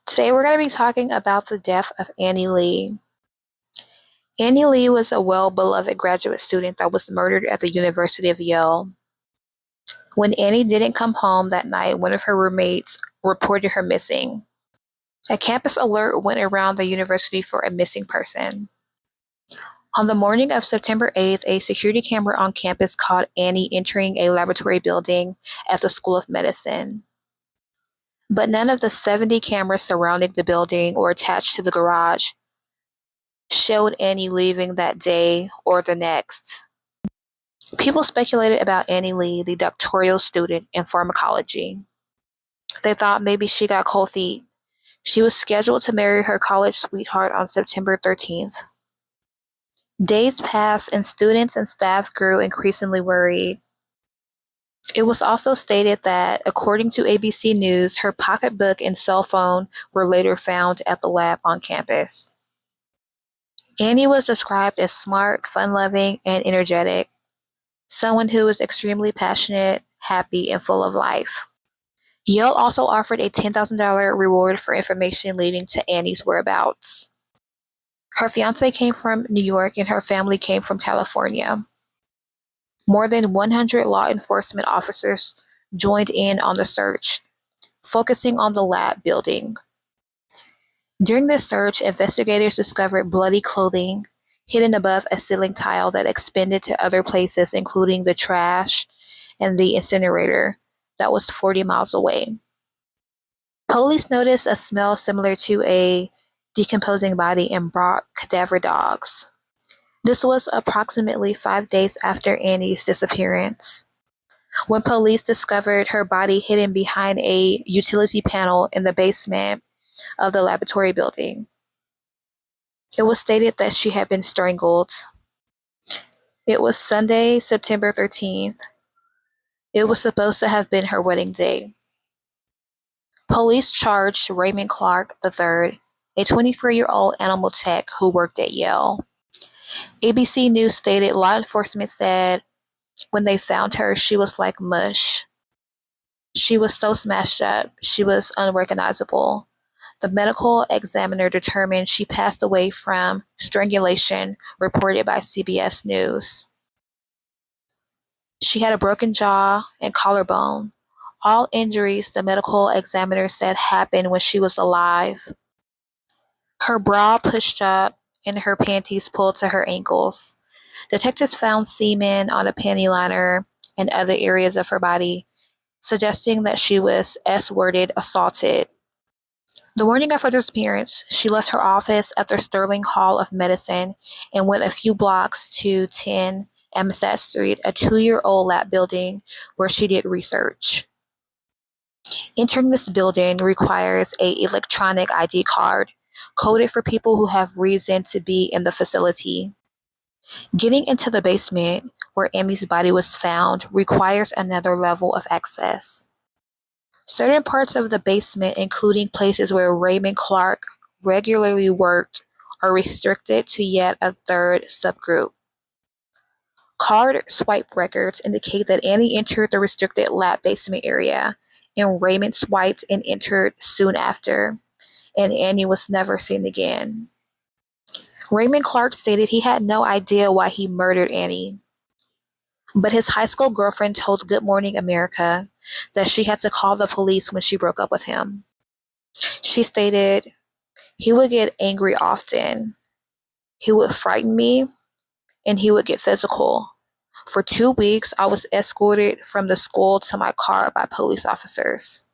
Today we're going to be talking about the death of Annie Lee. Annie Lee was a well-beloved graduate student that was murdered at the University of Yale. When Annie didn't come home that night, one of her roommates reported her missing. A campus alert went around the university for a missing person. On the morning of September 8th, a security camera on campus caught Annie entering a laboratory building at the School of Medicine. But none of the 70 cameras surrounding the building or attached to the garage showed Annie leaving that day or the next. People speculated about Annie Lee, the doctoral student in pharmacology. They thought maybe she got cold feet. She was scheduled to marry her college sweetheart on September 13th. Days passed and students and staff grew increasingly worried. It was also stated that, according to ABC News, her pocketbook and cell phone were later found at the lab on campus. Annie was described as smart, fun-loving, and energetic, someone who was extremely passionate, happy, and full of life. Yale also offered a $10,000 reward for information leading to Annie's whereabouts. Her fiancé came from New York and her family came from California. More than 100 law enforcement officers joined in on the search, focusing on the lab building. During the search, investigators discovered bloody clothing hidden above a ceiling tile that expanded to other places, including the trash and the incinerator that was 40 miles away. Police noticed a smell similar to a decomposing body and brought cadaver dogs. This was approximately 5 days after Annie's disappearance, when police discovered her body hidden behind a utility panel in the basement of the laboratory building. It was stated that she had been strangled. It was Sunday, September 13th. It was supposed to have been her wedding day. Police charged Raymond Clark III, a 24-year-old animal tech who worked at Yale. ABC News stated law enforcement said when they found her, she was like mush. She was so smashed up, she was unrecognizable. The medical examiner determined she passed away from strangulation, reported by CBS News. She had a broken jaw and collarbone. All injuries, the medical examiner said, happened when she was alive. Her bra pushed up and her panties pulled to her ankles. Detectives found semen on a panty liner and other areas of her body, suggesting that she was S-worded assaulted. The morning of her disappearance, she left her office at the Sterling Hall of Medicine and went a few blocks to 10 Amistad Street, a 2-year-old lab building where she did research. Entering this building requires an electronic ID card, coded for people who have reason to be in the facility. Getting into the basement, where Amy's body was found, requires another level of access. Certain parts of the basement, including places where Raymond Clark regularly worked, are restricted to yet a third subgroup. Card swipe records indicate that Annie entered the restricted lab basement area, and Raymond swiped and entered soon after, and Annie was never seen again. Raymond Clark stated he had no idea why he murdered Annie, but his high school girlfriend told Good Morning America that she had to call the police when she broke up with him. She stated, "He would get angry often. He would frighten me, and he would get physical. For 2 weeks, I was escorted from the school to my car by police officers."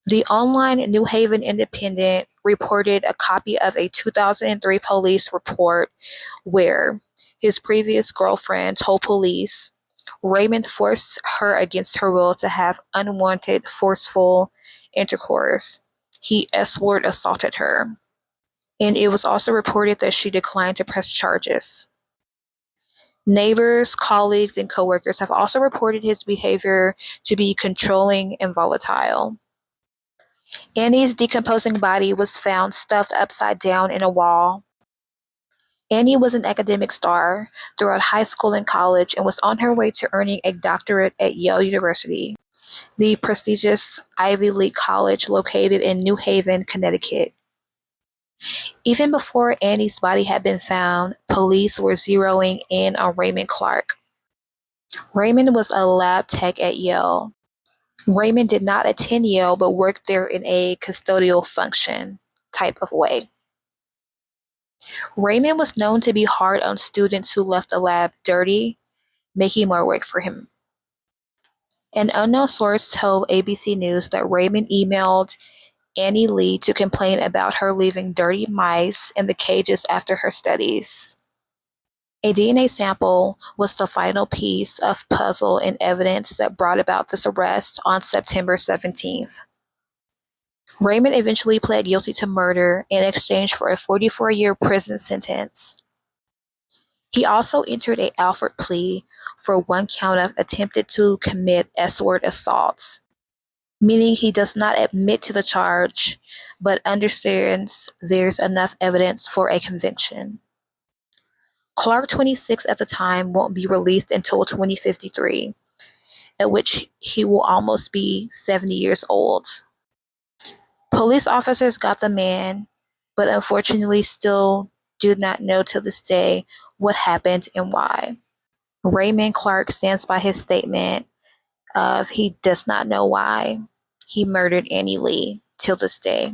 The online New Haven Independent reported a copy of a 2003 police report where his previous girlfriend told police Raymond forced her against her will to have unwanted, forceful intercourse. He S-word assaulted her. And it was also reported that she declined to press charges. Neighbors, colleagues, and coworkers have also reported his behavior to be controlling and volatile. Annie's decomposing body was found stuffed upside down in a wall. Annie was an academic star throughout high school and college and was on her way to earning a doctorate at Yale University. the prestigious Ivy League college located in New Haven, Connecticut. Even before Annie's body had been found, police were zeroing in on Raymond Clark. Raymond was a lab tech at Yale. Raymond did not attend Yale but worked there in a custodial function type of way. Raymond was known to be hard on students who left the lab dirty, making more work for him. An unknown source told ABC News that Raymond emailed Annie Lee to complain about her leaving dirty mice in the cages after her studies. A DNA sample was the final piece of puzzle and evidence that brought about this arrest on September 17th. Raymond eventually pled guilty to murder in exchange for a 44-year prison sentence. He also entered a Alford plea for one count of attempted to commit S-word assault, meaning he does not admit to the charge, but understands there's enough evidence for a conviction. Clark, 26 at the time, won't be released until 2053, at which he will almost be 70 years old. Police officers got the man, but unfortunately still do not know to this day what happened and why. Raymond Clark stands by his statement of he does not know why he murdered Annie Lee till this day.